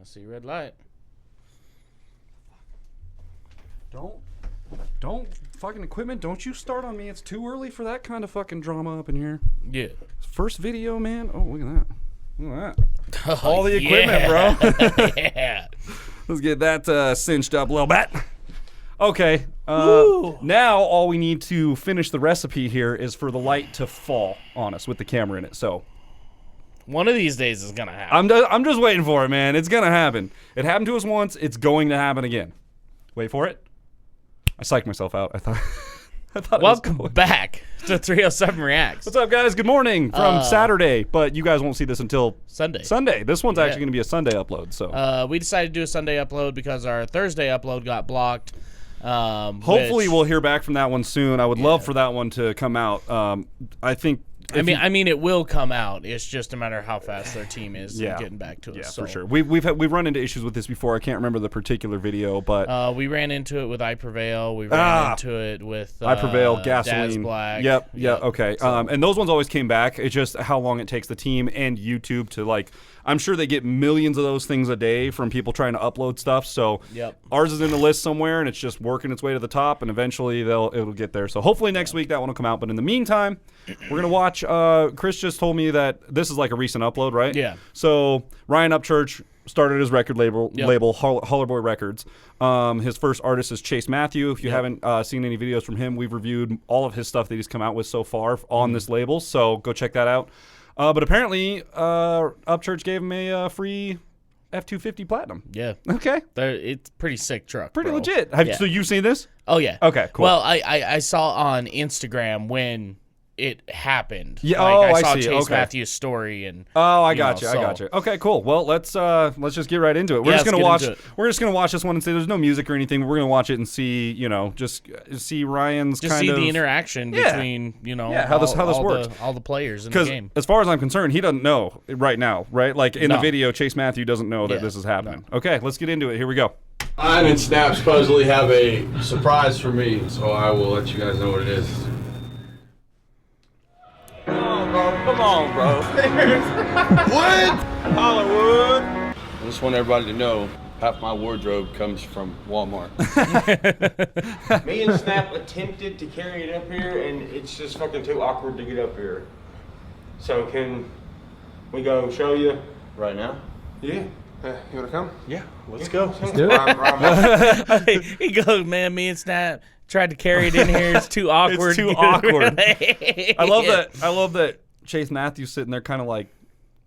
I see red light. Don't fucking equipment. Don't you start on me. It's too early for that kind of fucking drama up in here. Yeah. First video, man. Oh, look at that. Look at that. All the equipment, bro. Yeah. Let's get that cinched up a little bit. Okay. Now all we need to finish the recipe here is for the light to fall on us with the camera in it. So one of these days is gonna happen. I'm just waiting for it, man. It's gonna happen. It happened to us once. It's going to happen again. Wait for it. I psyched myself out. I thought. Welcome back to 307 Reacts. What's up, guys? Good morning from Saturday, but you guys won't see this until Sunday. This one's actually going to be a Sunday upload. So we decided to do a Sunday upload because our Thursday upload got blocked. Hopefully, we'll hear back from that one soon. I would love for that one to come out. I think. I mean, it will come out. It's just a matter of how fast their team is in getting back to us. Yeah, so. for sure. We've run into issues with this before. I can't remember the particular video, but we ran into it with I Prevail. We ran into it with I Prevail, Gasoline. Daz Black. Yep. Okay. So. And those ones always came back. It's just how long it takes the team and YouTube to like. I'm sure they get millions of those things a day from people trying to upload stuff. So ours is in the list somewhere, and it's just working its way to the top, and eventually it'll get there. So hopefully next week that one will come out. But in the meantime, we're gonna watch. Chris just told me that this is like a recent upload, right? Yeah. So Ryan Upchurch started his record label HOLLER-BOY Records. His first artist is Chase Matthew. If you haven't seen any videos from him, we've reviewed all of his stuff that he's come out with so far on this label. So go check that out. But apparently, Upchurch gave him a free F-250 Platinum. Yeah. Okay. It's a pretty sick truck. Pretty bro. legit. So you've seen this? Oh, yeah. Okay, cool. Well, I saw on Instagram when it happened. Yeah. Like, I saw see. Chase Matthews' story and. I got you. Okay, cool. Well, let's just get right into it. We're just gonna watch. We're just gonna watch this one and say there's no music or anything. We're gonna watch it and see, just see Ryan's the interaction between, how this works. All the players in the game. As far as I'm concerned, he doesn't know right now, right? Like in the video, Chase Matthew doesn't know that this is happening. No. Okay, let's get into it. Here we go. Ryan and Snap supposedly have a surprise for me, so I will let you guys know what it is. Come on, bro. What? Hollywood. I just want everybody to know half my wardrobe comes from Walmart. Me and Snap attempted to carry it up here, and it's just fucking too awkward to get up here. So can we go show you? Right now? Yeah. You wanna come? Yeah, let's go. Let's do it. He goes, man, me and Snap tried to carry it in here. It's too awkward. It's too awkward. I love that Chase Matthews sitting there kind of like,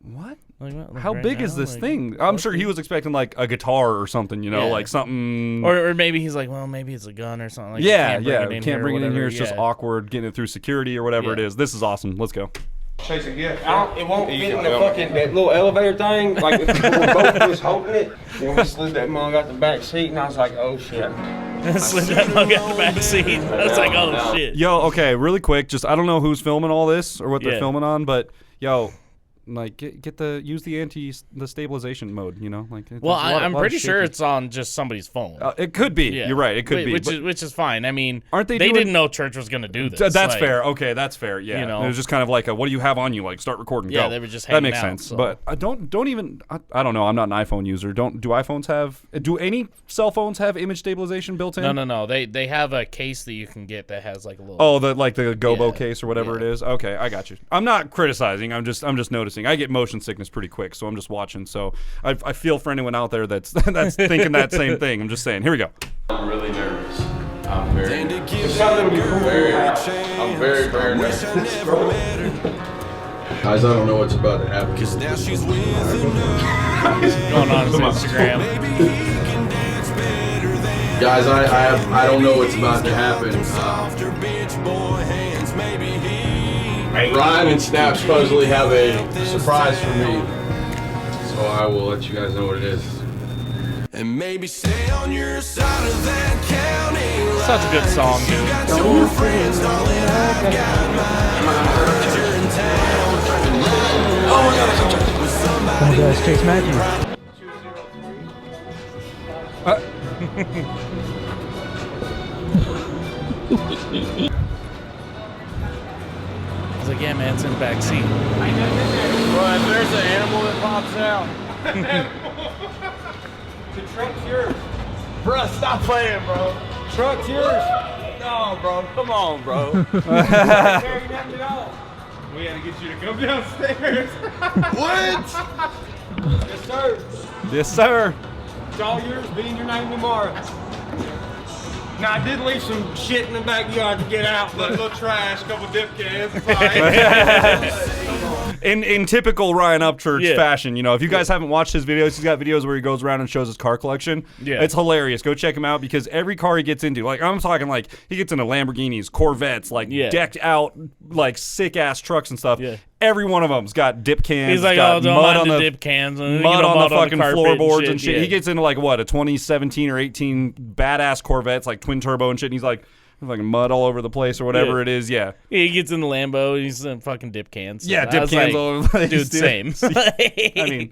what? Like how right big now? is this thing? I'm sure he was expecting like a guitar or something, like something. Or maybe he's like, well, maybe it's a gun or something. Like, can't bring it in here. It's just awkward getting it through security or whatever it is. This is awesome. Let's go. Chase it, it won't fit in the fucking that little elevator thing. Like if we were both just holding it, and we slid that mug out the back seat, and I was like, oh shit. Slid that mug out the back seat. I was like, oh shit. Yo, okay, really quick. Just I don't know who's filming all this or what they're filming on, but yo. Like use the stabilization mode, Well, I'm pretty sure it's on just somebody's phone. It could be. Yeah. You're right. It could be, which is fine. I mean, aren't they didn't know Church was going to do this. That's fair. Okay, that's fair. Yeah, it was just kind of like, what do you have on you? Like, start recording. Yeah, go. they were just that makes out, sense. So. But I don't even. I don't know. I'm not an iPhone user. Do iPhones have? Do any cell phones have image stabilization built in? No. They have a case that you can get that has like a little. Oh, the Gobo case or whatever it is. Okay, I got you. I'm not criticizing. I'm just noticing. I get motion sickness pretty quick, so I'm just watching. So I feel for anyone out there that's thinking that same thing. I'm just saying. Here we go. I'm really nervous. I'm very nervous. I'm very nervous. Guys, I don't know what's about to happen. Going on his Instagram. Guys, I don't know what's about to happen. Ryan and Snap supposedly have a surprise for me, so I will let you guys know what it is. And maybe stay on your side of that county. Such a good song, dude. Got your friends, darling, I've got mine. You're in town. Oh my God, Oh my God, it's Chase Matthews. I was like, yeah, man, it's in the back seat. Well, if there's an animal that pops out. The truck's yours. Bruh, stop playing, bro. Truck's yours. No, bro. Come on, bro. Carry nothing at all. We had to get you to come downstairs. What? Yes, sir. Yes, sir. It's all yours. Be in your name tomorrow. Now, I did leave some shit in the backyard to get out, A but little trash, couple dip cans. It's all right. In typical Ryan Upchurch Yeah. fashion, you know, if you guys haven't watched his videos, he's got videos where he goes around and shows his car collection. Yeah. It's hilarious. Go check him out because every car he gets into, like I'm talking like he gets into Lamborghinis, Corvettes, like Yeah. decked out, like sick ass trucks and stuff. Yeah. Every one of them's got dip cans. He's like, got oh, don't mud mind on the dip cans. And, mud on the fucking carpet floorboards and shit. Yeah. He gets into like what, a 2017 or 18 badass Corvettes, like twin turbo and shit. And he's like mud all over the place or whatever Yeah. it is. Yeah. He gets in the Lambo and he's in fucking dip cans. Yeah, I dip was cans like, all over the place. Dude, dude. same. I mean,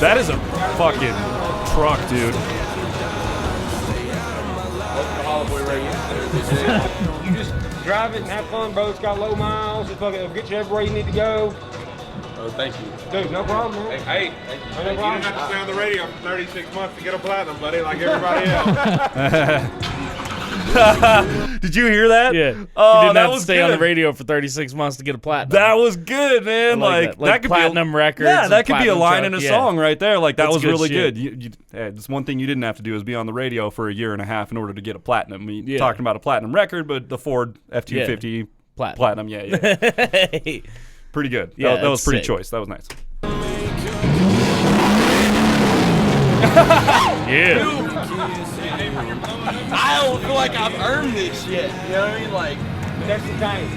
that is a fucking truck, dude. HOLLER-BOY right here. you just drive it and have fun, bro. It's got low miles. It'll get you everywhere you need to go. Oh, thank you. Dude, no problem, man. Hey, No You didn't problem. have to stay on the radio for 36 months to get a platinum, buddy, like everybody else. Did you hear that? Yeah. Oh, he didn't that have to was stay good. on the radio for 36 months to get a platinum. That was good, man. I like that. Like could platinum be a, records Yeah, and that could be a platinum line truck, in a yeah. song right there. Like that That's was good really shit. good. That's one thing you didn't have to do is be on the radio for a year and a half in order to get a platinum. We Yeah. talking about a platinum record, but the Ford F-250 platinum. Yeah, yeah. Pretty good. Yeah, that was it's pretty sick. choice. That was nice. Yeah. I don't feel like I've earned this yet. You know what I mean? Like, That's the thing.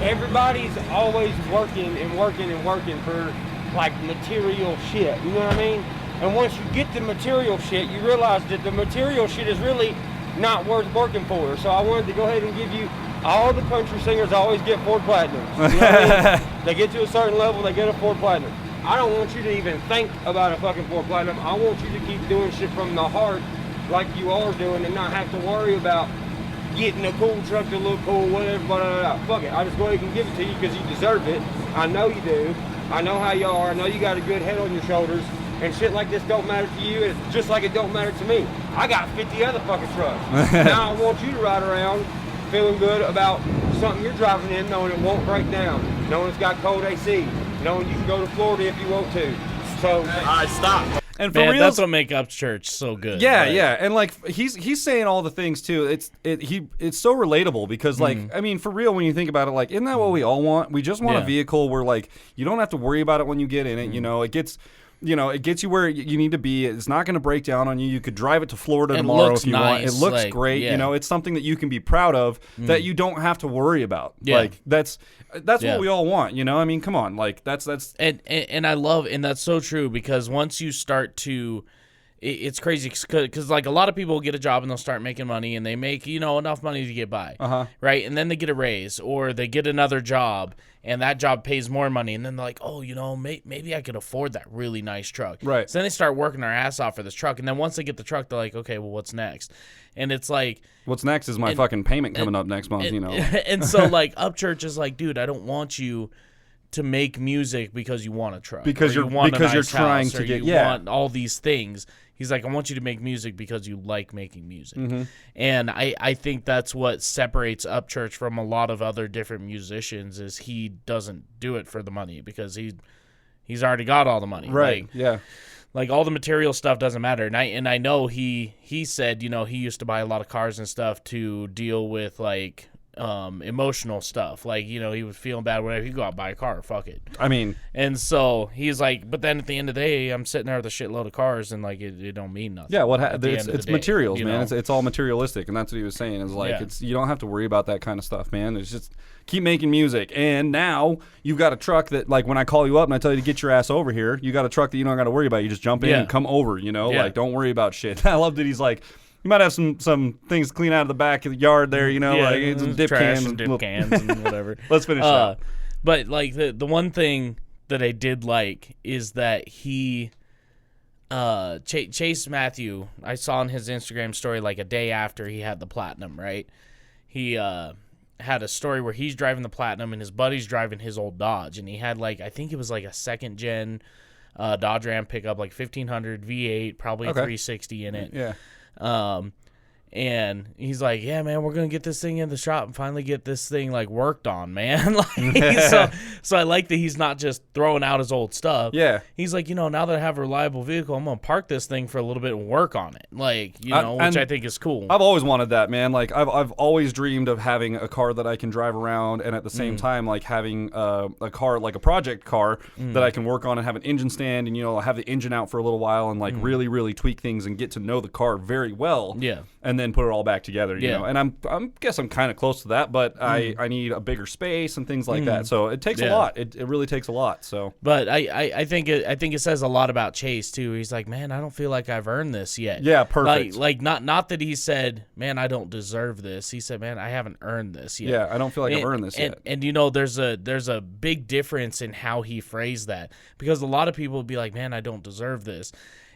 Everybody's always working and working and working for like material shit. You know what I mean? And once you get the material shit, you realize that the material shit is really not worth working for. So I wanted to go ahead and give you all the country singers always get Ford Platinums. You know what I mean? They get to a certain level, they get a Ford Platinum. I don't want you to even think about a fucking Ford Platinum. I want you to keep doing shit from the heart like you are doing and not have to worry about getting a cool truck to look cool, whatever, blah, blah, blah. Fuck it. I just go ahead and give it to you because you deserve it. I know you do. I know how you are. I know you got a good head on your shoulders. And shit like this don't matter to you. It's just like it don't matter to me. I got 50 other fucking trucks. Now I want you to ride around feeling good about something you're driving in, knowing it won't break down, knowing it's got cold AC, knowing you can go to Florida if you want to. So, all right, stop. And for Man, real, that's what make Upchurch so good. yeah, Like, yeah, and like he's saying all the things too. It's so relatable because like I mean for real when you think about it, like isn't that what we all want? We just want a Yeah. vehicle where like you don't have to worry about it when you get in it. You know, it gets you where you need to be. It's not going to break down on you. You could drive it to Florida It tomorrow looks if you want. It nice, looks like, great. yeah. You know, it's something that you can be proud of that you don't have to worry about. Yeah. Like that's Yeah. what we all want. You know, I mean, come on, like that's And I love, and that's so true because once you start to, it's crazy because like a lot of people get a job and they'll start making money and they make enough money to get by, right? And then they get a raise or they get another job and that job pays more money and then they're like, oh, maybe I could afford that really nice truck, Right. So then they start working their ass off for this truck and then once they get the truck, they're like, okay, well, what's next? And it's like. what's next is my fucking payment coming up next month. And, You know, and so like Upchurch is like, dude, I don't want you to make music because you want a truck, Because or you're- you want a because you're nice trying house, to or get- you yeah. want all these things. He's like, I want you to make music because you like making music. Mm-hmm. And I think that's what separates Upchurch from a lot of other different musicians is he doesn't do it for the money because he's already got all the money. right? Like, Yeah. like all the material stuff doesn't matter. And I know he said, he used to buy a lot of cars and stuff to deal with like emotional stuff. Like, he was feeling bad, whatever. He'd go out and buy a car, fuck it. I mean, And so he's like, but then at the end of the day, I'm sitting there with a shitload of cars and like it don't mean nothing. yeah. at the end of the It's day, materials, you man. know? It's all materialistic, and that's what he was saying. Is like Yeah. you don't have to worry about that kind of stuff, man. It's just keep making music. And now you've got a truck that, like, when I call you up and I tell you to get your ass over here, you got a truck that you don't got to worry about. You just jump in Yeah. and come over. Yeah. Like don't worry about shit. I love that he's like. You might have some things clean out of the back of the yard there, like some dip trash cans. and dip cans and whatever. Let's finish that. But like the one thing that I did like is that he Chase Matthew, I saw on his Instagram story like a day after he had the platinum, right? He had a story where he's driving the Platinum and his buddy's driving his old Dodge, and he had like, I think it was like a second gen Dodge Ram pickup, like 1500 V8, probably 360 in it. Yeah. And he's like, yeah, man, we're going to get this thing in the shop and finally get this thing, like, worked on, man. Like, so I like that he's not just throwing out his old stuff. Yeah. He's like, now that I have a reliable vehicle, I'm going to park this thing for a little bit and work on it. Like, which I think is cool. I've always wanted that, man. Like, I've always dreamed of having a car that I can drive around and at the same time, like, having a car, like a project car that I can work on and have an engine stand and, have the engine out for a little while and, like, really, really tweak things and get to know the car very well. Yeah. And then put it all back together, you know. And I'm guess I'm kind of close to that, but I need a bigger space and things like that. So it takes a lot. It really takes a lot. So, but I think it says a lot about Chase too. He's like, man, I don't feel like I've earned this yet. Yeah, perfect. Like not that he said, man, I don't deserve this. He said, man, I haven't earned this yet. Yeah, I don't feel like I've earned this yet. And there's a big difference in how he phrased that, because a lot of people would be like, man, I don't deserve this,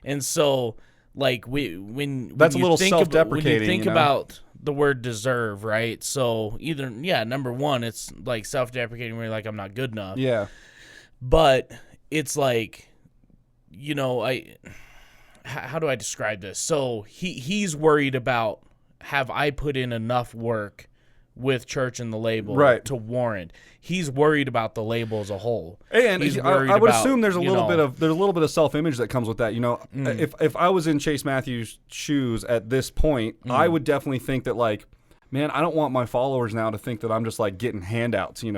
and so. Like when that's a little When self-deprecating. you think about the word deserve, right? So either number one, it's like self-deprecating where you're like, I'm not good enough. Yeah. But it's like, how do I describe this? So he's worried about, have I put in enough work with Church and the label to warrant? He's worried about the label as a whole, and I would assume there's a little bit of self-image that comes with that. If I was in Chase Matthews' shoes at this point, I would definitely think that, like, man, I don't want my followers now to think that I'm just like getting handouts. I'm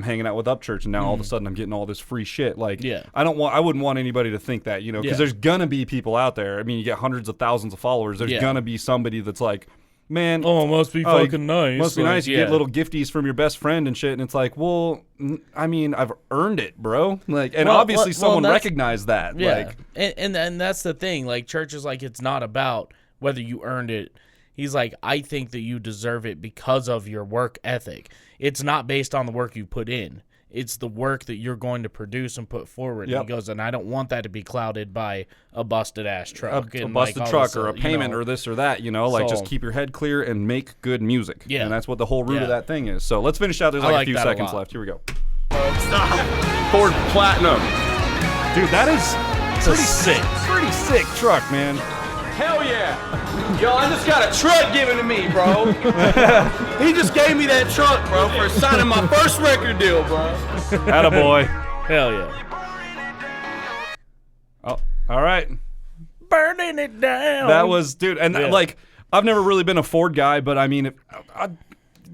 hanging out with Upchurch and now all of a sudden I'm getting all this free shit. Like, I wouldn't want anybody to think that, because there's gonna be people out there. I mean, you get hundreds of thousands of followers. There's gonna be somebody that's like, man, must be fucking nice. Must be nice. You get little gifties from your best friend and shit, and it's like, well, I mean, I've earned it, bro. Like, and obviously someone recognized that. Yeah, like, and that's the thing. Like, Church is like, it's not about whether you earned it. He's like, I think that you deserve it because of your work ethic. It's not based on the work you put in. It's the work that you're going to produce and put forward. Yep. And he goes, and I don't want that to be clouded by a busted-ass truck. A busted truck or a payment or this or that, just keep your head clear and make good music. Yeah. And that's what the whole root of that thing is. So let's finish out. There's like a few seconds left. Here we go. Stop. Ford Platinum. Dude, that is pretty sick truck, man. Hell yeah. Yo, I just got a truck given to me, bro. He just gave me that truck, bro, for signing my first record deal, bro. Attaboy. Hell yeah. Oh, all right. Burning it down. That was, dude, and like, I've never really been a Ford guy, but I mean,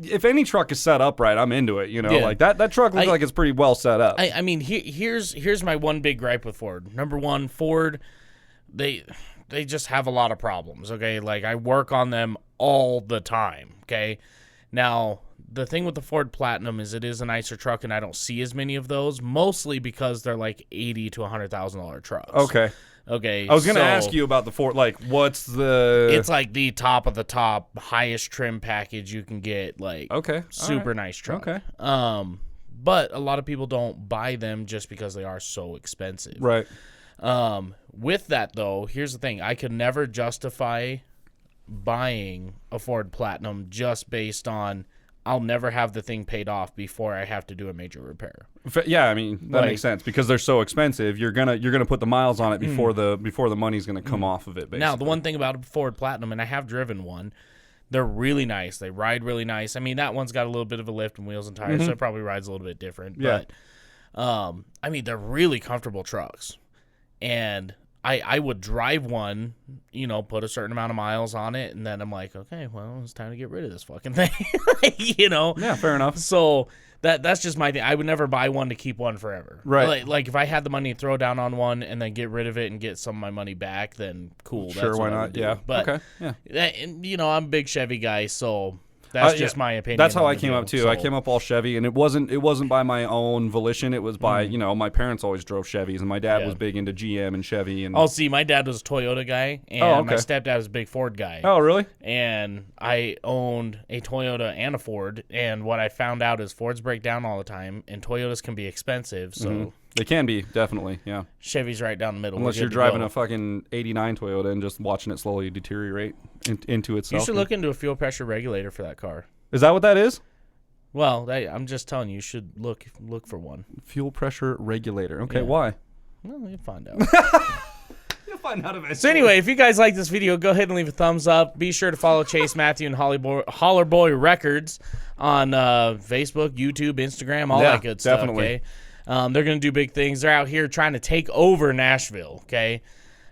if any truck is set up right, I'm into it, Like, that truck looks like it's pretty well set up. I mean, here's my one big gripe with Ford. Number one, Ford, they just have a lot of problems, okay? Like, I work on them all the time, okay? Now, the thing with the Ford Platinum is it is a nicer truck, and I don't see as many of those, mostly because they're like $80,000 to $100,000 trucks. Okay. I was going to ask you about the Ford, like, what's the... It's like the top of the top, highest trim package you can get, like, super nice truck. Okay. But a lot of people don't buy them just because they are so expensive. Right. With that, though, here's the thing. I could never justify buying a Ford Platinum just based on I'll never have the thing paid off before I have to do a major repair. Yeah, I mean, that makes sense because they're so expensive. You're gonna put the miles on it before the money's gonna come off of it, basically. Now, the one thing about a Ford Platinum, and I have driven one, they're really nice. They ride really nice. I mean, that one's got a little bit of a lift and wheels and tires, so it probably rides a little bit different. Yeah. But, I mean, they're really comfortable trucks. And I would drive one, put a certain amount of miles on it, and then I'm like, okay, well, it's time to get rid of this fucking thing, Yeah, fair enough. So that's just my thing. I would never buy one to keep one forever. Right. Like if I had the money to throw down on one and then get rid of it and get some of my money back, then cool. Sure, that's why what I not? would do. Yeah. But, okay. Yeah. And, I'm a big Chevy guy, so... That's just my opinion. That's how I came up too. So. I came up all Chevy, and it wasn't by my own volition. It was by my parents always drove Chevys, and my dad was big into GM and Chevy. And see, my dad was a Toyota guy, and my stepdad was a big Ford guy. Oh, really? And I owned a Toyota and a Ford, and what I found out is Fords break down all the time, and Toyotas can be expensive, so... They can be, definitely, yeah. Chevy's right down the middle. Unless you're driving a fucking 89 Toyota and just watching it slowly deteriorate into itself. You should look into a fuel pressure regulator for that car. Is that what that is? Well, I'm just telling you should look for one. Fuel pressure regulator. Okay, Yeah. why? Well, you'll find out. You'll find out eventually. So anyway, if you guys like this video, go ahead and leave a thumbs up. Be sure to follow Chase, Matthew, and HOLLER-BOY Records on Facebook, YouTube, Instagram, all that good stuff. Definitely. Okay? They're going to do big things. They're out here trying to take over Nashville, okay?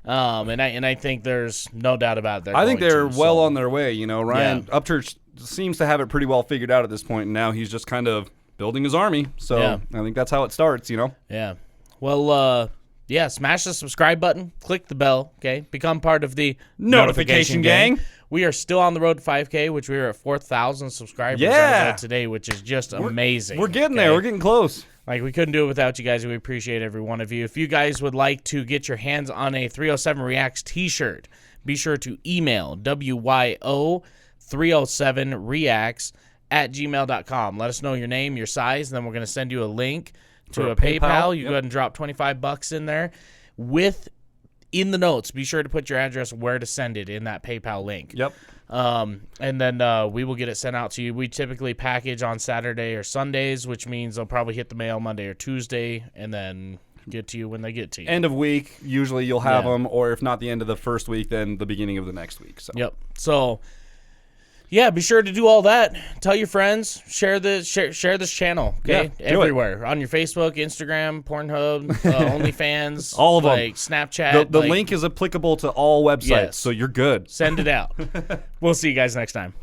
And I think there's no doubt about that. I think they're well on their way. You know, Ryan Upchurch seems to have it pretty well figured out at this point, and now he's just kind of building his army. So I think that's how it starts, you know? Yeah. Well, smash the subscribe button, click the bell, okay? Become part of the Notification gang. We are still on the road to 5K, which we are at 4,000 subscribers as of today, which is just amazing. We're getting there. We're getting close. Like, we couldn't do it without you guys. We appreciate every one of you. If you guys would like to get your hands on a 307 Reacts t-shirt, be sure to email WYO307reacts@gmail.com. Let us know your name, your size, and then we're going to send you a link to a PayPal. You go ahead and drop $25 in there. In the notes, be sure to put your address where to send it in that PayPal link. Yep. And then we will get it sent out to you. We typically package on Saturday or Sundays, which means they'll probably hit the mail Monday or Tuesday and then get to you when they get to you. End of week, usually you'll have them, or if not the end of the first week, then the beginning of the next week. So. Yep. So, yeah, be sure to do all that. Tell your friends. Share this channel, okay? Yeah, everywhere. On your Facebook, Instagram, Pornhub, OnlyFans. All of them. Like Snapchat. The link is applicable to all websites, so you're good. Send it out. We'll see you guys next time.